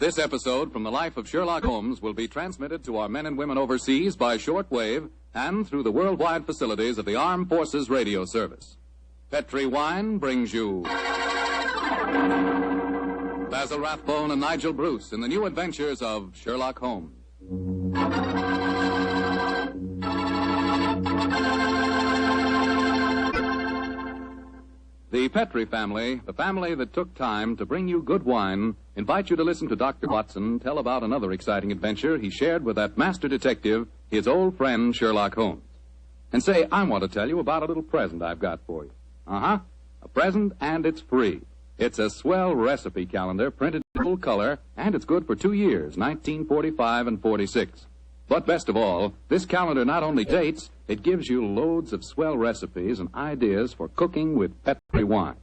This episode from the life of Sherlock Holmes will be transmitted to our men and women overseas by shortwave and through the worldwide facilities of the Armed Forces Radio Service. Petri Wine brings you Basil Rathbone and Nigel Bruce in the new adventures of Sherlock Holmes. The Petri family, the family that took time to bring you good wine, invite you to listen to Dr. Watson tell about another exciting adventure he shared with that master detective, his old friend Sherlock Holmes. And say, I want to tell you about a little present I've got for you. A present, and it's free. It's a swell recipe calendar printed in full color, and it's good for 2 years, 1945 and 46. But best of all, this calendar not only dates, it gives you loads of swell recipes and ideas for cooking with Petri wine.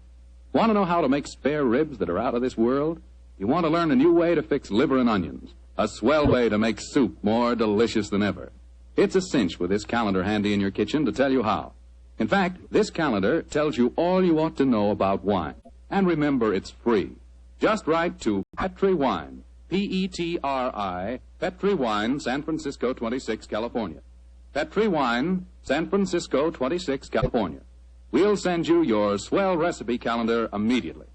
Want to know how to make spare ribs that are out of this world? You want to learn a new way to fix liver and onions, a swell way to make soup more delicious than ever. It's a cinch with this calendar handy in your kitchen to tell you how. In fact, this calendar tells you all you ought to know about wine. And remember, it's free. Just write to Petri Wine, Petri, Petri Wine, San Francisco 26, California. Petri Wine, San Francisco 26, California. We'll send you your swell recipe calendar immediately.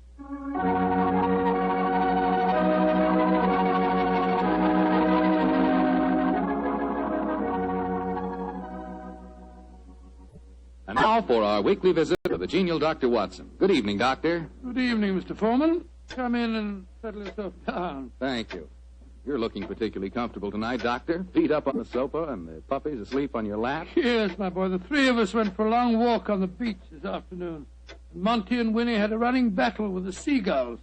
And now for our weekly visit to the genial Dr. Watson. Good evening, Doctor. Good evening, Mr. Foreman. Come in and settle yourself down. Thank you. You're looking particularly comfortable tonight, Doctor. Feet up on the sofa and the puppies asleep on your lap. Yes, my boy. The three of us went for a long walk on the beach this afternoon. Monty and Winnie had a running battle with the seagulls.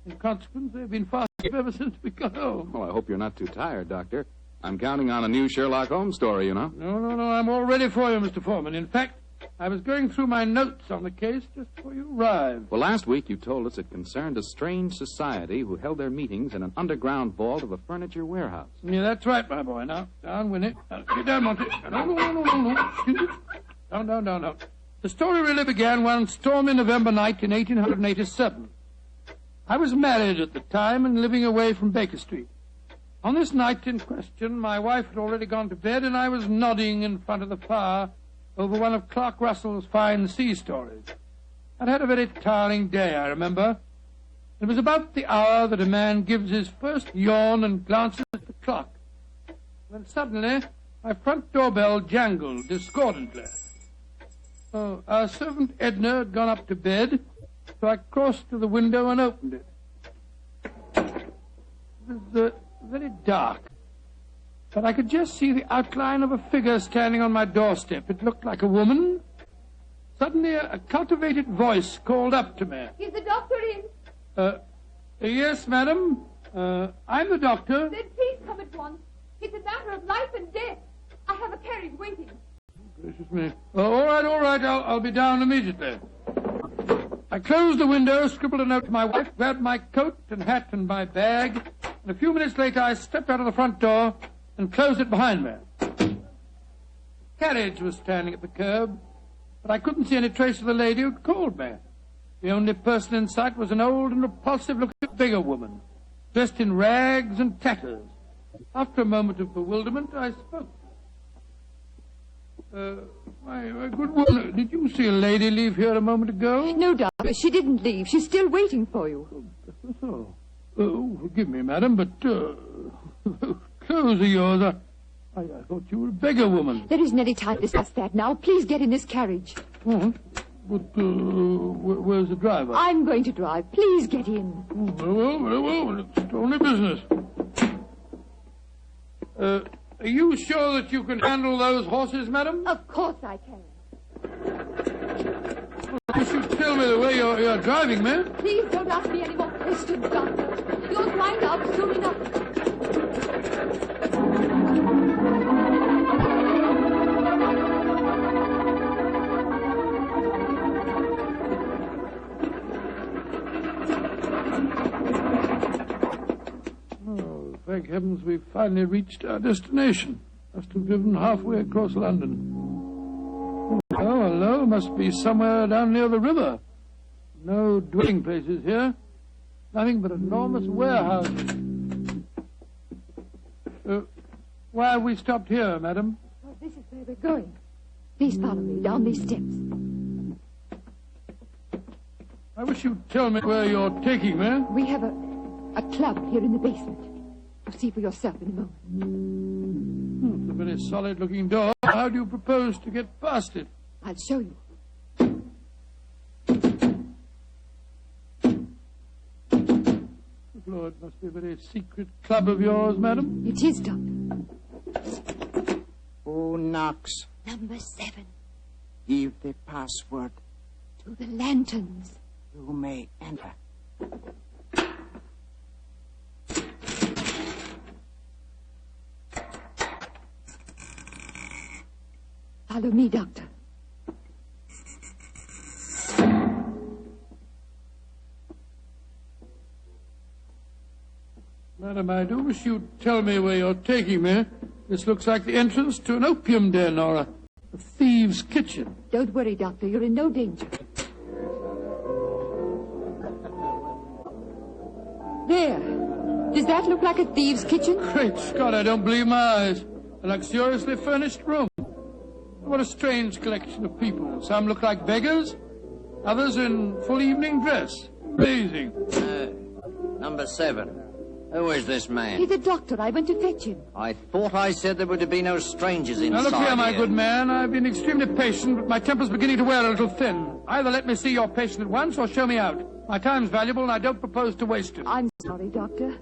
In consequence, they've been fast asleep ever since we got home. Well, I hope you're not too tired, Doctor. I'm counting on a new Sherlock Holmes story, you know. No. I'm all ready for you, Mr. Foreman. In fact, I was going through my notes on the case just before you arrived. Well, last week you told us it concerned a strange society who held their meetings in an underground vault of a furniture warehouse. Yeah, that's right, my boy. Now, down, Winnie. Get down, Monty. No. Down. The story really began one stormy November night in 1887. I was married at the time and living away from Baker Street. On this night in question, my wife had already gone to bed, and I was nodding in front of the fire over one of Clark Russell's fine sea stories. I'd had a very tiring day, I remember. It was about the hour that a man gives his first yawn and glances at the clock, when suddenly my front doorbell jangled discordantly. Our servant Edna had gone up to bed, so I crossed to the window and opened it. It was very dark, but I could just see the outline of a figure standing on my doorstep. It looked like a woman. Suddenly, a cultivated voice called up to me. Is the doctor in? Yes, madam. I'm the doctor. Then please come at once. It's a matter of life and death. I have a carriage waiting. Gracious me. All right. I'll be down immediately. I closed the window, scribbled a note to my wife, grabbed my coat and hat and my bag, and a few minutes later I stepped out of the front door and closed it behind me. The carriage was standing at the curb, but I couldn't see any trace of the lady who'd called me. The only person in sight was an old and repulsive-looking beggar woman, dressed in rags and tatters. After a moment of bewilderment, I spoke. My good woman, did you see a lady leave here a moment ago? No, doctor, she didn't leave. She's still waiting for you. Forgive me, madam, but clothes of yours, I thought you were a beggar woman. There isn't any time to discuss that now. Please get in this carriage. Oh, but where's the driver? I'm going to drive. Please get in. Very well. It's only business. Are you sure that you can handle those horses, madam? Of course I can. You should tell me the way you're driving, ma'am. Please don't ask me any more questions, doctor. You'll find out soon enough. Thank heavens we've finally reached our destination. Must have driven halfway across London. Oh, hello. Must be somewhere down near the river. No dwelling places here. Nothing but enormous warehouses. Why have we stopped here, madam? Oh, this is where we're going. Please follow me down these steps. I wish you'd tell me where you're taking me. We have a club here in the basement. You'll see for yourself in a moment. It's a very solid-looking door. How do you propose to get past it? I'll show you. Lord, it must be a very secret club of yours, madam. It is, Doctor. Who knocks? Number 7. Give the password. To the lanterns. You may enter. Follow me, Doctor. Madam, I do wish you'd tell me where you're taking me. This looks like the entrance to an opium den or a thieves' kitchen. Don't worry, Doctor. You're in no danger. There. Does that look like a thieves' kitchen? Great Scott, I don't believe my eyes. A luxuriously furnished room. What a strange collection of people. Some look like beggars, others in full evening dress. Amazing. Number 7. Who is this man? He's a doctor. I went to fetch him. I thought I said there were to be no strangers inside. Now look here, my good man. I've been extremely patient, but my temper's beginning to wear a little thin. Either let me see your patient at once or show me out. My time's valuable and I don't propose to waste it. I'm sorry, Doctor.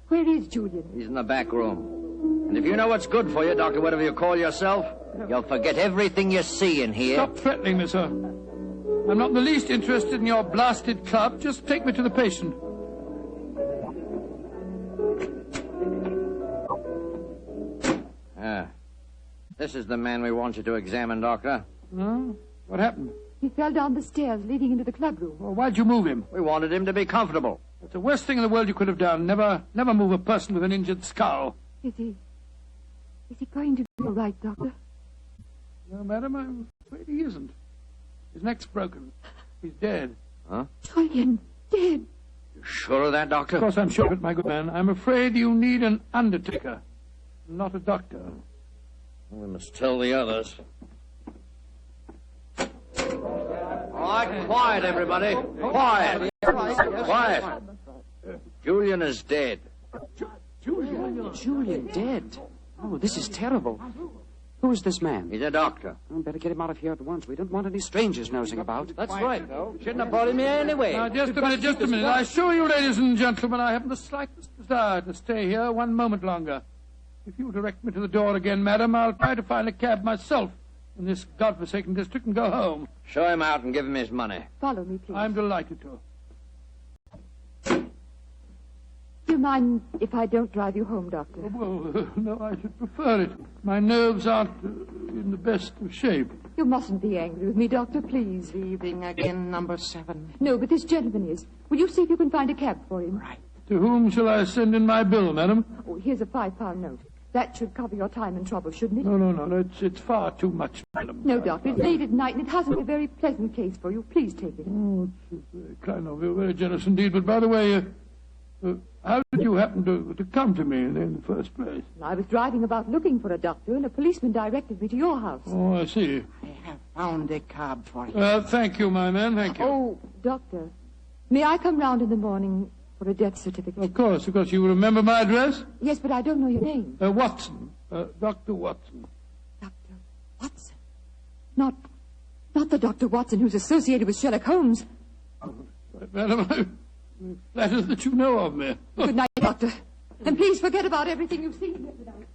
Where is Julian? He's in the back room. And if you know what's good for you, Doctor, whatever you call yourself, you'll forget everything you see in here. Stop threatening me, sir. I'm not in the least interested in your blasted club. Just take me to the patient. This is the man we want you to examine, Doctor. Huh? What happened? He fell down the stairs leading into the club room. Well, why'd you move him? We wanted him to be comfortable. That's the worst thing in the world you could have done. Never move a person with an injured skull. Is he going to be all right, Doctor? No, madam, I'm afraid he isn't. His neck's broken. He's dead. Huh? Julian, dead. You sure of that, Doctor? Of course I'm sure of it, my good man. I'm afraid you need an undertaker, not a doctor. We must tell the others. All right, quiet, everybody. Quiet. Quiet. Julian is dead. Julian dead? Oh, this is terrible. Who is this man? He's a doctor. Well, better get him out of here at once. We don't want any strangers nosing about. That's right, though. Shouldn't have brought him here anyway. Now, just a minute. I assure you, ladies and gentlemen, I haven't the slightest desire to stay here one moment longer. If you direct me to the door again, madam, I'll try to find a cab myself in this godforsaken district and go home. Show him out and give him his money. Follow me, please. I'm delighted to. Do you mind if I don't drive you home, Doctor? Well, no, I should prefer it. My nerves aren't in the best of shape. You mustn't be angry with me, Doctor, please. Leaving again, number 7. No, but this gentleman is. Will you see if you can find a cab for him? Right. To whom shall I send in my bill, madam? Oh, here's a £5 note. That should cover your time and trouble, shouldn't it? No, it's far too much, madam. No, Doctor, it's late at night and it hasn't a very pleasant case for you. Please take it. Oh, it's very kind of you, very generous indeed. But by the way, how did you happen to come to me in the first place? I was driving about looking for a doctor and a policeman directed me to your house. Oh, I see. I have found a cab for you. Thank you, my man, thank you. Oh, Doctor, may I come round in the morning for a death certificate? Of course. You remember my address? Yes, but I don't know your name. Watson. Dr. Watson. Dr. Watson? Not the Dr. Watson who's associated with Sherlock Holmes. Madam, I'm flattered that you know of me. Good night, Doctor. And please forget about everything you've seen here tonight.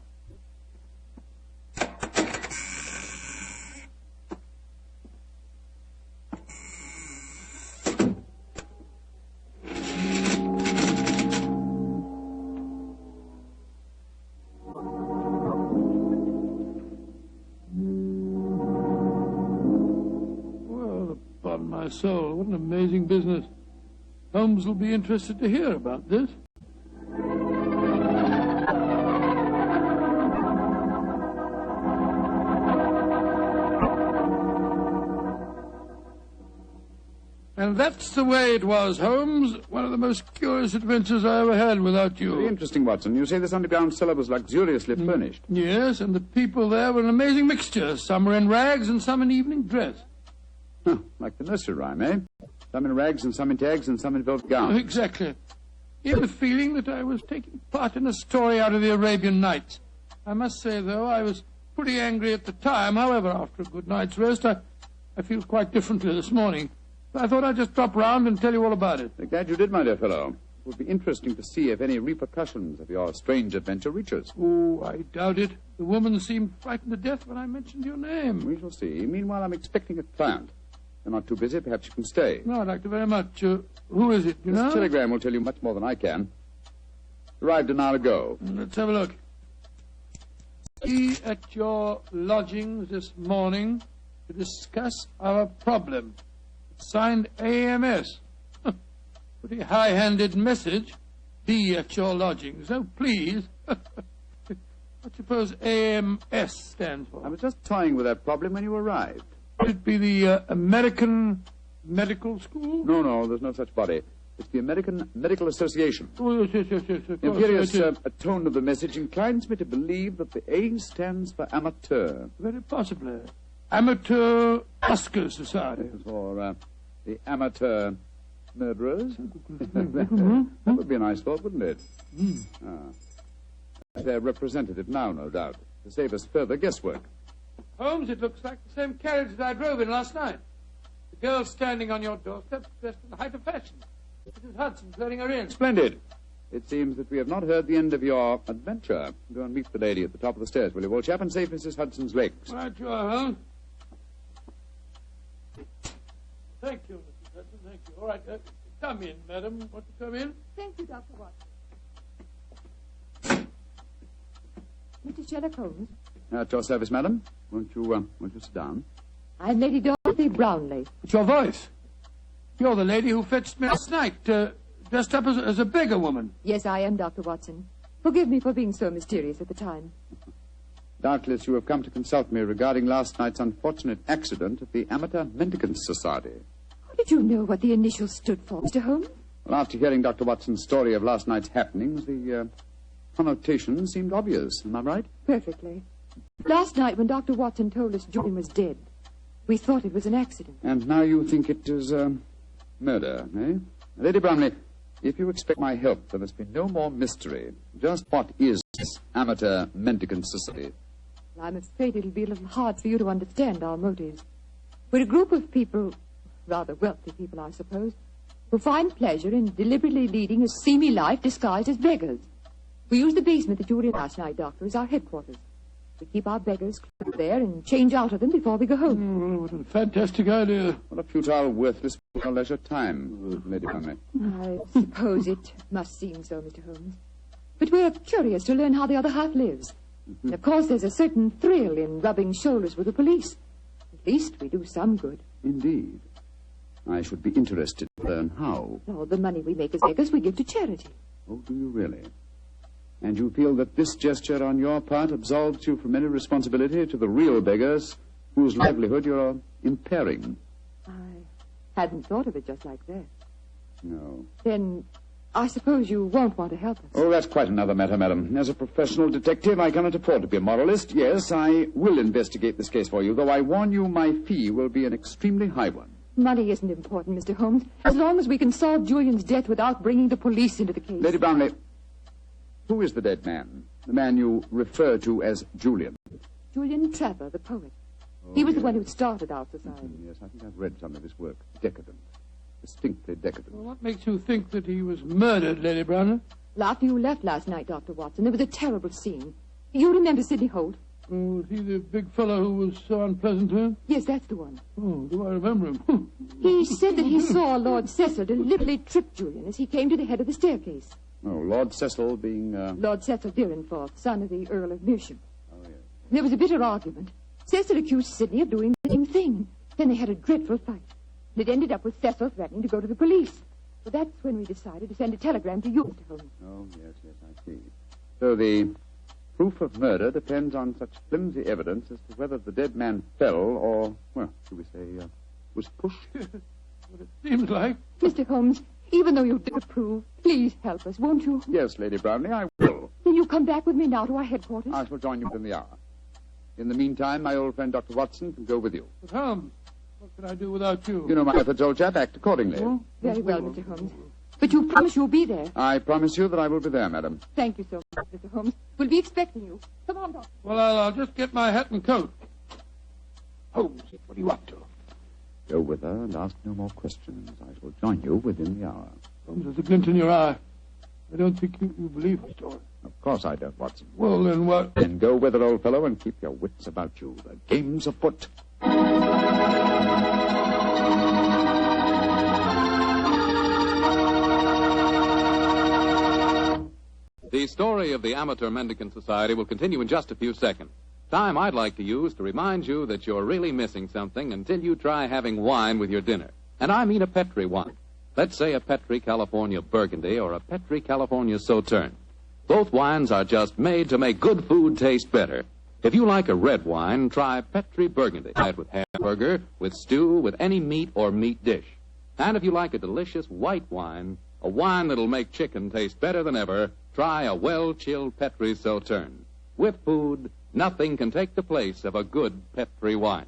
Well, upon my soul, what an amazing business. Holmes will be interested to hear about this. And that's the way it was, Holmes. One of the most curious adventures I ever had without you. Very interesting, Watson. You say this underground cellar was luxuriously furnished. Yes, and the people there were an amazing mixture. Some were in rags and some in evening dress. Huh, like the nursery rhyme, eh? Some in rags and some in tags and some in velvet gowns. Exactly. You had the feeling that I was taking part in a story out of the Arabian Nights. I must say, though, I was pretty angry at the time. However, after a good night's rest, I feel quite differently this morning. I thought I'd just drop round and tell you all about it. I'm glad you did, my dear fellow. It would be interesting to see if any repercussions of your strange adventure reach us. Oh, I doubt it. The woman seemed frightened to death when I mentioned your name. We shall see. Meanwhile, I'm expecting a client. You're not too busy. Perhaps you can stay. No, I'd like to very much. Who is it, you know? This telegram will tell you much more than I can. Arrived an hour ago. Let's have a look. Be at your lodgings this morning to discuss our problem. Signed AMS. Pretty high-handed message. Be at your lodgings. Oh, please. What suppose AMS stands for? I was just toying with that problem when you arrived. Would it be the American Medical School? No, there's no such body. It's the American Medical Association. Oh, yes. The imperious tone of the message inclines me to believe that the A stands for Amatuer. Very possibly. Amateur Oscar Society. Or the Amateur Murderers. That would be a nice thought, wouldn't it? Their representative now, no doubt, to save us further guesswork. Holmes, it looks like the same carriage that I drove in last night. The girl standing on your doorstep dressed in the height of fashion. Mrs. Hudson's letting her in. Splendid. It seems that we have not heard the end of your adventure. Go and meet the lady at the top of the stairs, will you, old chap, and save Mrs. Hudson's legs. Right, you are, Holmes. Thank you, Mrs. Hudson, thank you. All right, come in, madam. Want to come in? Thank you, Dr. Watson. Mr. Sherlock Holmes. At your service, madam. Won't you sit down? I'm Lady Dorothy Brownlee. It's your voice. You're the lady who fetched me last night, dressed up as a beggar woman. Yes, I am, Dr. Watson. Forgive me for being so mysterious at the time. Doubtless you have come to consult me regarding last night's unfortunate accident at the Amateur Mendicant Society. How did you know what the initials stood for, Mr. Holmes? Well, after hearing Dr. Watson's story of last night's happenings, the connotation seemed obvious. Am I right? Perfectly. Last night, when Dr. Watson told us Julian was dead, we thought it was an accident. And now you think it is murder, eh? Lady Bromley, if you expect my help, there must be no more mystery. Just what is this Amateur Mendicant Society? I'm afraid it'll be a little hard for you to understand our motives. We're a group of people, rather wealthy people, I suppose, who find pleasure in deliberately leading a seamy life disguised as beggars. We use the basement that you were in last night, Doctor, as our headquarters. We keep our beggars there and change out of them before we go home. Oh, what a fantastic idea. What a futile, worthless, leisure time, Lady Bromley. I suppose it must seem so, Mr. Holmes. But we're curious to learn how the other half lives. And of course, there's a certain thrill in rubbing shoulders with the police. At least we do some good. Indeed. I should be interested to learn how. All the money we make as beggars we give to charity. Oh, do you really? And you feel that this gesture on your part absolves you from any responsibility to the real beggars whose livelihood you're impairing? I hadn't thought of it just like that. No. Then I suppose you won't want to help us. Oh, that's quite another matter, madam. As a professional detective, I cannot afford to be a moralist. Yes, I will investigate this case for you, though I warn you my fee will be an extremely high one. Money isn't important, Mr. Holmes, as long as we can solve Julian's death without bringing the police into the case. Lady Brownlee, who is the dead man? The man you refer to as Julian? Julian Trevor, the poet. He was the one who started our society. Yes, I think I've read some of his work. Decadent. Distinctly decadent. Well, what makes you think that he was murdered, Lady Brownlee? Well, after you left last night, Dr. Watson, there was a terrible scene. You remember Sidney Holt? Oh, was he the big fellow who was so unpleasant to him? Yes, that's the one. Oh, do I remember him? He said that he saw Lord Cecil deliberately trip Julian as he came to the head of the staircase. Oh, Lord Cecil being... Lord Cecil Deerenforth, son of the Earl of Meersham. Oh, yes. There was a bitter argument. Cecil accused Sidney of doing the same thing. Then they had a dreadful fight. It ended up with Cecil threatening to go to the police. So that's when we decided to send a telegram to you, Mr. Holmes. Oh, yes, I see. So the proof of murder depends on such flimsy evidence as to whether the dead man fell or, well, should we say, was pushed? what it seems like. Mr. Holmes, even though you disapprove, please help us, won't you? Yes, Lady Brownlee, I will. Then you come back with me now to our headquarters. I shall join you within the hour. In the meantime, my old friend Dr. Watson can go with you. But Holmes, what can I do without you? You know my methods, old chap. Act accordingly. Oh, very well, Mr. Holmes. But you promise you'll be there. I promise you that I will be there, madam. Thank you so much, Mr. Holmes. We'll be expecting you. Come on, Doctor. Well, I'll just get my hat and coat. Holmes, what are you up to? Go with her and ask no more questions. I shall join you within the hour. Holmes, there's a glint in your eye. I don't think you believe the story. Of course I don't, Watson. Well, then what? Then go with her, old fellow, and keep your wits about you. The game's afoot. The story of the Amateur Mendicant Society will continue in just a few seconds. Time I'd like to use to remind you that you're really missing something until you try having wine with your dinner. And I mean a Petri wine. Let's say a Petri California Burgundy or a Petri California Sauterne. Both wines are just made to make good food taste better. If you like a red wine, try Petri Burgundy. Try it with hamburger, with stew, with any meat or meat dish. And if you like a delicious white wine, a wine that'll make chicken taste better than ever, try a well-chilled Petri Sauterne. With food, nothing can take the place of a good Petri wine.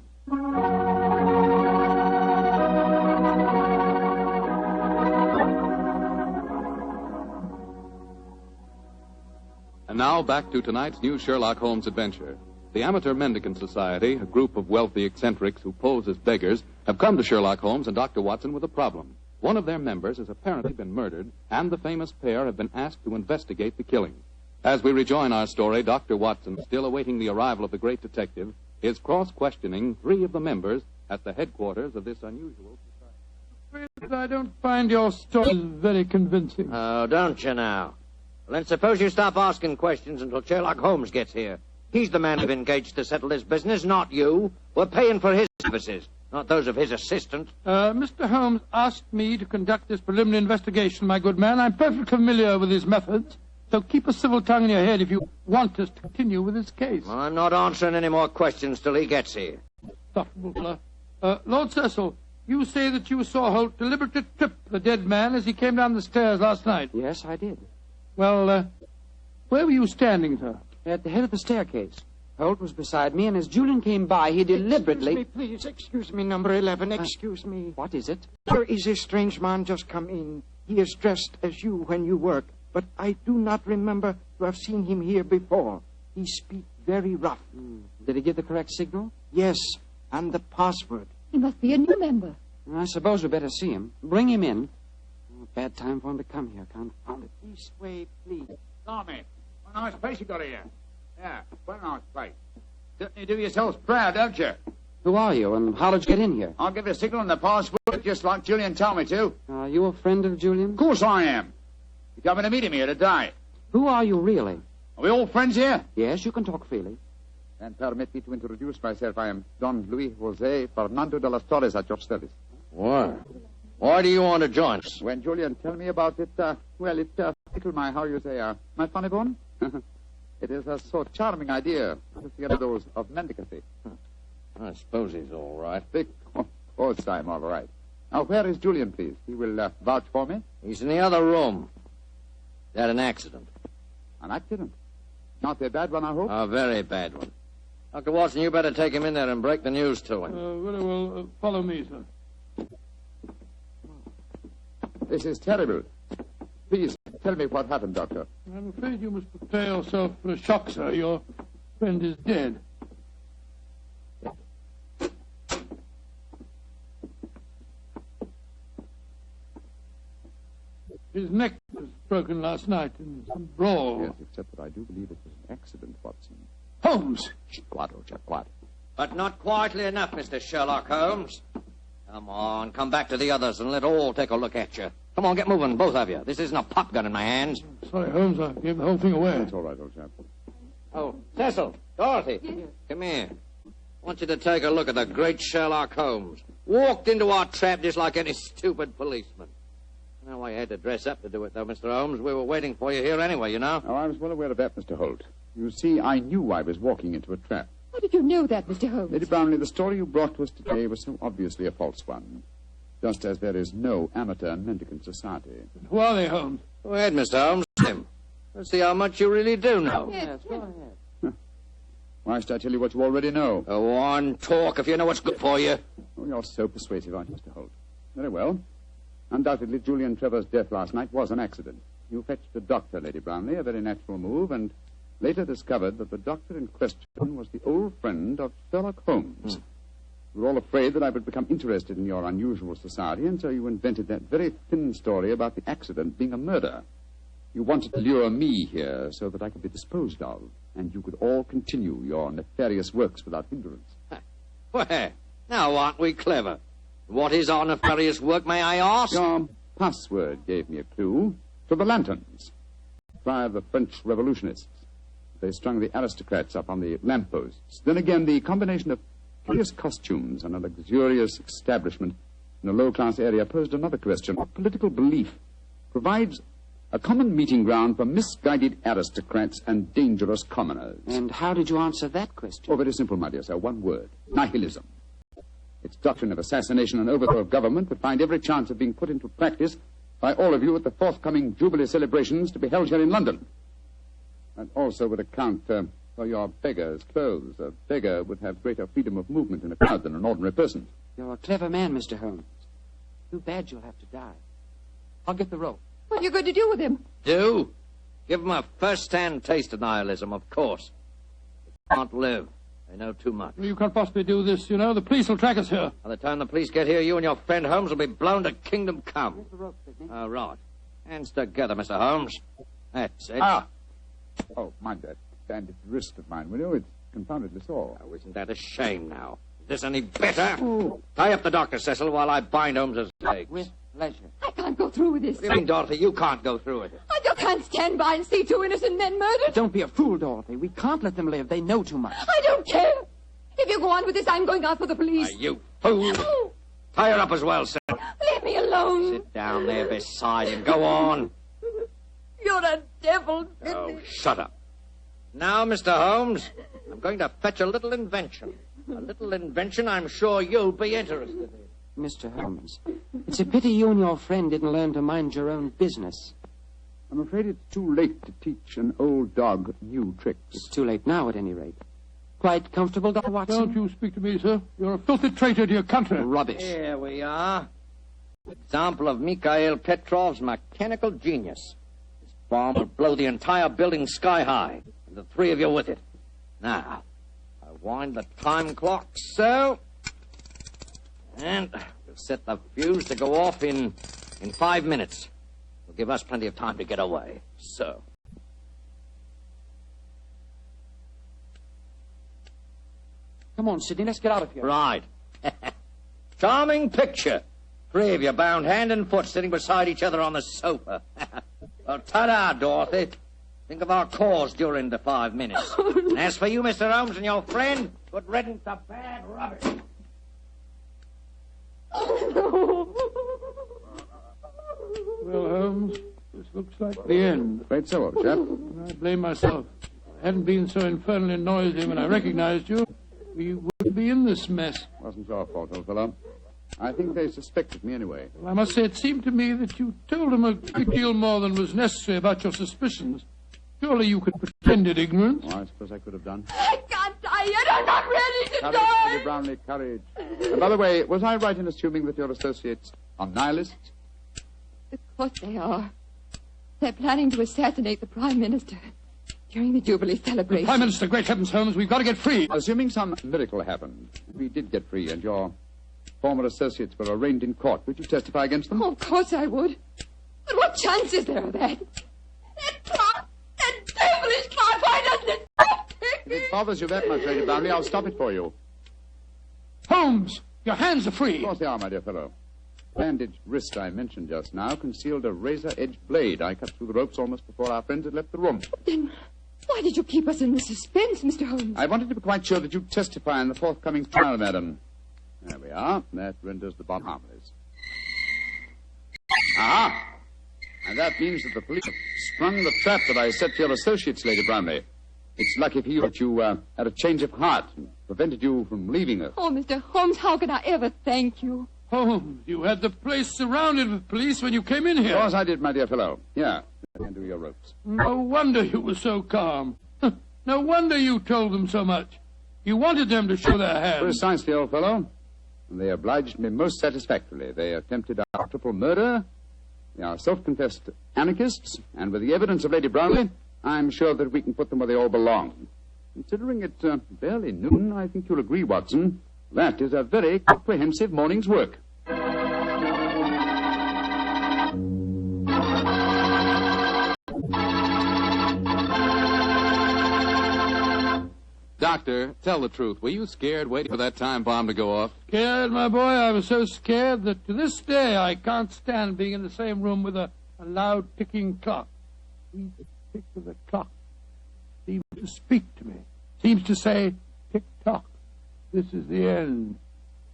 And now back to tonight's new Sherlock Holmes adventure. The Amateur Mendicant Society, a group of wealthy eccentrics who pose as beggars, have come to Sherlock Holmes and Dr. Watson with a problem. One of their members has apparently been murdered, and the famous pair have been asked to investigate the killing. As we rejoin our story, Dr. Watson, still awaiting the arrival of the great detective, is cross-questioning three of the members at the headquarters of this unusual society. I don't find your story very convincing. Oh, don't you now? Well, then suppose you stop asking questions until Sherlock Holmes gets here. He's the man we've engaged to settle this business, not you. We're paying for his services, not those of his assistant. Mr. Holmes asked me to conduct this preliminary investigation, my good man. I'm perfectly familiar with his methods. So keep a civil tongue in your head if you want us to continue with this case. Well, I'm not answering any more questions till he gets here. Insufferable fellow. Lord Cecil, you say that you saw Holt deliberately trip the dead man as he came down the stairs last night. Yes, I did. Well, where were you standing, sir? At the head of the staircase. Holt was beside me, and as Julian came by, he deliberately... Excuse me, number 11, excuse me. What is it? There is a strange man just come in. He is dressed as you when you work, but I do not remember to have seen him here before. He speaks very rough. Did he give the correct signal? Yes, and the password. He must be a new member. I suppose we better see him. Bring him in. Oh, bad time for him to come here, confound it. This way, please. Tommy, what a nice place you got here. Yeah, what a nice place. Certainly do yourselves proud, don't you? Who are you, and how did you get in here? I'll give the signal and the password just like Julian told me to. Are you a friend of Julian? Of course I am. You're coming to meet him here today. Who are you, really? Are we all friends here? Yes, you can talk freely. And permit me to introduce myself. I am Don Luis Jose Fernando de las Torres at your service. Why? Why do you want to join us? When Julian tell me about it, it tickled my, my funny bone. It is a so charming idea to see those of mendicancy. I suppose he's all right. Of course I'm all right. Now, where is Julian, please? He will vouch for me. He's in the other room. He had an accident. An accident? Not a bad one, I hope? A very bad one. Dr. Watson, you better take him in there and break the news to him. Very well. Follow me, sir. This is terrible. Please, tell me what happened, Doctor. I'm afraid you must prepare yourself for a shock, sir. Your friend is dead. His neck was broken last night in some brawl. Yes, except that I do believe it was an accident, Watson. Holmes! Quiet, old chap, quiet. But not quietly enough, Mr. Sherlock Holmes. Come on, come back to the others and let all take a look at you. Come on, get moving, both of you. This isn't a pop gun in my hands. Sorry, Holmes, I gave the whole thing away. That's all right, old chap. Oh, Cecil, Dorothy, come here. I want you to take a look at the great Sherlock Holmes. Walked into our trap just like any stupid policeman. I know why you had to dress up to do it, though, Mr. Holmes. We were waiting for you here anyway, you know. Oh, I was well aware of that, Mr. Holt. You see, I knew I was walking into a trap. How did you know that, Mr. Holmes? Lady Brownlee, the story you brought to us today was so obviously a false one. just as there is no amateur mendicant society. Who are they, Holmes? Go ahead, Mr. Holmes. Him. Let's see how much you really do know. Yes, go ahead. Why should I tell you what you already know? Go on, talk if you know what's good for you. Oh, you're so persuasive, aren't you, Mr. Holt? Very well. Undoubtedly, Julian Trevor's death last night was an accident. You fetched a doctor, Lady Brownlee, a very natural move, and later discovered that the doctor in question was the old friend of Sherlock Holmes. You were all afraid that I would become interested in your unusual society, and so you invented that very thin story about the accident being a murder. You wanted to lure me here so that I could be disposed of, and you could all continue your nefarious works without hindrance. Well, now aren't we clever? What is our nefarious work, may I ask? Your password gave me a clue to the lanterns. Prior to the French revolutionists, they strung the aristocrats up on the lampposts. Then again, the combination of curious costumes and a luxurious establishment in a low-class area posed another question. What political belief provides a common meeting ground for misguided aristocrats and dangerous commoners? And how did you answer that question? Oh, very simple, my dear sir. One word. Nihilism. Its doctrine of assassination and overthrow of government would find every chance of being put into practice by all of you at the forthcoming Jubilee celebrations to be held here in London. And also would account for your beggar's clothes. A beggar would have greater freedom of movement in a crowd than an ordinary person. You're a clever man, Mr. Holmes. Too bad you'll have to die. I'll get the rope. What are you going to do with him? Do? Give him a first-hand taste of nihilism, of course. They can't live. They know too much. You can't possibly do this, you know. The police will track us here. By the time the police get here, you and your friend Holmes will be blown to kingdom come. Here's the rope, Sidney. All right. Hands together, Mr. Holmes. That's it. Ah! Oh, mind that bandaged wrist of mine, will you? It's confoundedly sore. Oh, isn't that a shame now? Is this any better? Tie up the doctor, Cecil, while I bind Holmes's legs. With pleasure. I can't go through with this. What do you mean, Dorothy? You can't go through with it. I just can't stand by and see two innocent men murdered. Don't be a fool, Dorothy. We can't let them live. They know too much. I don't care. If you go on with this, I'm going out for the police. You fool. Tie her up as well, sir. Leave me alone. Sit down there beside him. Go on. You're a devil. Oh, shut up. Now, Mr. Holmes, I'm going to fetch a little invention. A little invention I'm sure you'll be interested in. Mr. Holmes, it's a pity you and your friend didn't learn to mind your own business. I'm afraid it's too late to teach an old dog new tricks. It's too late now, at any rate. Quite comfortable, Dr. Watson? Don't you speak to me, sir. You're a filthy traitor to your country. Rubbish. Here we are. Example of Mikhail Petrov's mechanical genius. This bomb will blow the entire building sky high, and the three of you with it. Now, I wind the time clock so, and we'll set the fuse to go off in 5 minutes. It'll give us plenty of time to get away. So. Come on, Sidney, let's get out of here. Right. Charming picture. Three of you bound hand and foot sitting beside each other on the sofa. Well, ta-da, Dorothy. Think of our cause during the 5 minutes. And as for you, Mr. Holmes, and your friend, good riddance to bad rubbish. Well, Holmes, this looks like the end. Afraid so, old chap. I blame myself. If I hadn't been so infernally noisy when I recognized you, we wouldn't be in this mess. Wasn't your fault, old fellow. I think they suspected me anyway. Well, I must say it seemed to me that you told them a great deal more than was necessary about your suspicions. Surely you could pretended ignorance. Oh, I suppose I could have done. I can't die yet. I'm not ready to Courage, die. Lady Brownlee, courage. And by the way, was I right in assuming that your associates are nihilists? Of course they are. They're planning to assassinate the Prime Minister during the Jubilee celebration. Prime Minister, great heavens, Holmes, we've got to get free. Assuming some miracle happened, we did get free, and your former associates were arraigned in court. Would you testify against them? Oh, of course I would. But what chance is there of that? That clock, that devilish clock, why doesn't it stop If it bothers you that much, Lady Brownlee, I'll stop it for you. Holmes, your hands are free. Of course they are, my dear fellow. Bandaged wrist I mentioned just now concealed a razor-edged blade. I cut through the ropes almost before our friends had left the room. Then why did you keep us in suspense, Mr. Holmes? I wanted to be quite sure that you'd testify in the forthcoming trial, madam. There we are. That renders the bomb harmless. Aha! And that means that the police have sprung the trap that I set for your associates, Lady Brownlee. It's lucky for you that you had a change of heart and prevented you from leaving us. Oh, Mr. Holmes, how can I ever thank you? Holmes, you had the place surrounded with police when you came in here. Of course I did, my dear fellow. Here, undo your ropes. No wonder you were so calm. No wonder you told them so much. You wanted them to show their hands. Precisely, old fellow. And they obliged me most satisfactorily. They attempted our triple murder. They are self-confessed anarchists. And with the evidence of Lady Brownlee, I'm sure that we can put them where they all belong. Considering it barely noon, I think you'll agree, Watson, that is a very comprehensive morning's work. Doctor, tell the truth. Were you scared waiting for that time bomb to go off? Scared, my boy? I was so scared that to this day I can't stand being in the same room with a loud ticking clock. Each tick of the clock seems to speak to me. Seems to say, tick-tock, this is the end.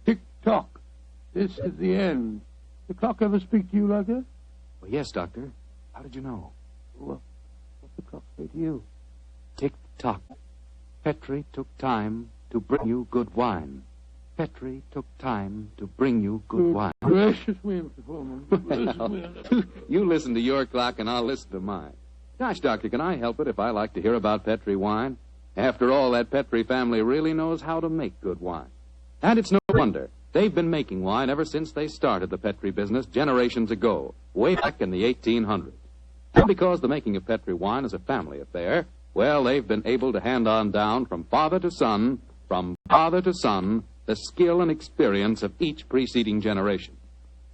Tick-tock, this is the end. Does the clock ever speak to you like that? Well, yes, Doctor. How did you know? Well, what's the clock say to you? Tick-tock. Petri took time to bring you good wine. Petri took time to bring you good wine. Gracious me, Mr. Foreman. You listen to your clock and I'll listen to mine. Gosh, Doctor, can I help it if I like to hear about Petri wine? After all, that Petri family really knows how to make good wine. And it's no wonder. They've been making wine ever since they started the Petri business generations ago, way back in the 1800s. And because the making of Petri wine is a family affair, well, they've been able to hand on down from father to son, the skill and experience of each preceding generation.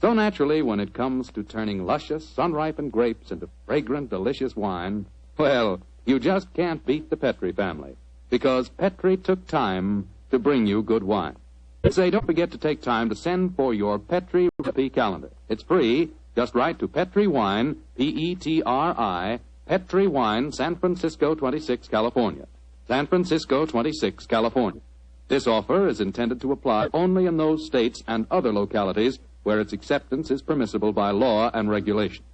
So naturally, when it comes to turning luscious, sun-ripened grapes into fragrant, delicious wine, well, you just can't beat the Petri family, because Petri took time to bring you good wine. Say, don't forget to take time to send for your Petri recipe calendar. It's free. Just write to Petri Wine, Petri, Petri Wine, San Francisco 26, California. San Francisco 26, California. This offer is intended to apply only in those states and other localities where its acceptance is permissible by law and regulation.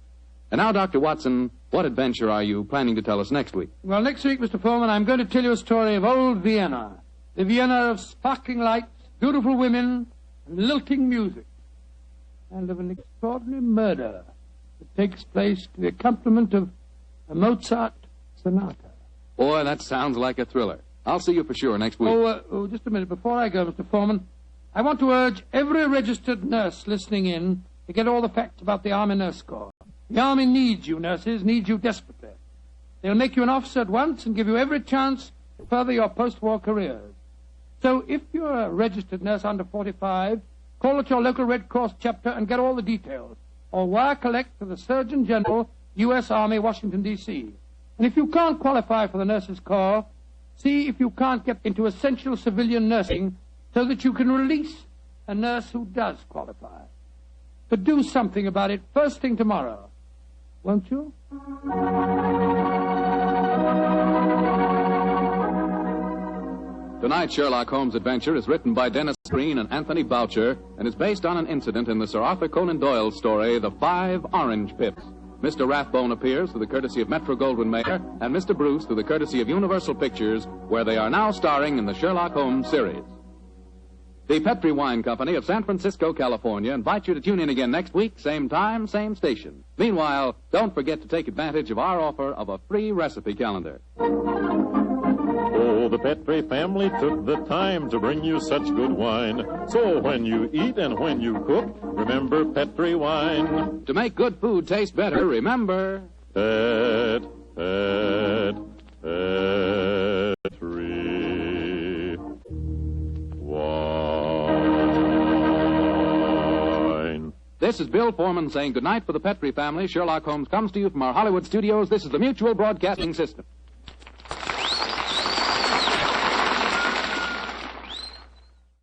And now, Dr. Watson, what adventure are you planning to tell us next week? Well, next week, Mr. Foreman, I'm going to tell you a story of old Vienna. The Vienna of sparkling lights, beautiful women, and lilting music. And of an extraordinary murder that takes place to the accompaniment of a Mozart sonata. Boy, that sounds like a thriller. I'll see you for sure next week. Just a minute. Before I go, Mr. Foreman, I want to urge every registered nurse listening in to get all the facts about the Army Nurse Corps. The Army needs you, nurses, needs you desperately. They'll make you an officer at once and give you every chance to further your post-war careers. So if you're a registered nurse under 45, call at your local Red Cross chapter and get all the details. Or wire collect to the Surgeon General, U.S. Army, Washington, D.C. And if you can't qualify for the Nurses Corps, see if you can't get into essential civilian nursing so that you can release a nurse who does qualify. But do something about it first thing tomorrow, won't you? Tonight's Sherlock Holmes adventure is written by Dennis Green and Anthony Boucher and is based on an incident in the Sir Arthur Conan Doyle story, The 5 Orange Pips. Mr. Rathbone appears through the courtesy of Metro-Goldwyn-Mayer and Mr. Bruce through the courtesy of Universal Pictures, where they are now starring in the Sherlock Holmes series. The Petri Wine Company of San Francisco, California, invites you to tune in again next week, same time, same station. Meanwhile, don't forget to take advantage of our offer of a free recipe calendar. Oh, the Petri family took the time to bring you such good wine. So when you eat and when you cook, remember Petri wine. To make good food taste better, remember... Petri wine. This is Bill Foreman saying goodnight for the Petri family. Sherlock Holmes comes to you from our Hollywood studios. This is the Mutual Broadcasting System.